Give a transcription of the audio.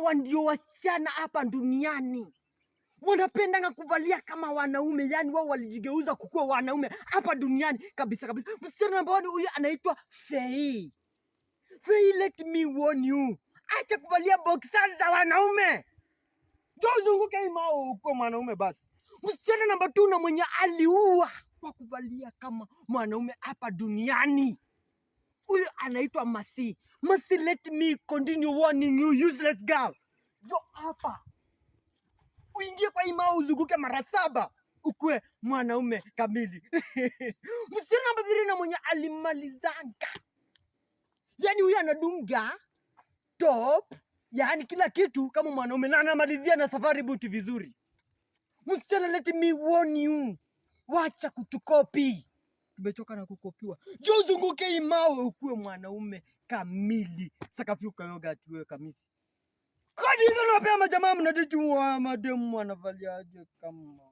hawa ndio wasichana hapa duniani. Wanapenda kuvalia kama wanaume, yani wao walijigeuza kukuwa wanaume hapa duniani kabisa kabisa. Msichana ambaye huyu anaitwa Faye. Faye, let me warn you. Acha kuvalia boxers za wanaume. Zunguke imao huko mwanaume basi. Msichana namba 2 na mwenye aliua kwa kuvalia kama mwanaume hapa duniani, huyu anaitwa Mercy. Mercy, let me continue warning you, useless girl. Hapa uingie kwa imao uzunguke mara 7 ukue mwanaume kamili. Msichana namba 3 na mwenye alimalizanga, yani huyu anadunga top, yani kila kitu kama mwanaume, na anamalizia na safari boot vizuri. Msichana, let me warn you, wacha kutukopi. Tumechoka na kukopiwa. Uzunguke imao ukue mwanaume kamili. Sakafyuka yoga tuwe kamisi. Kadi hizo napea majamaa mnadijua mademu wanavaliaje kama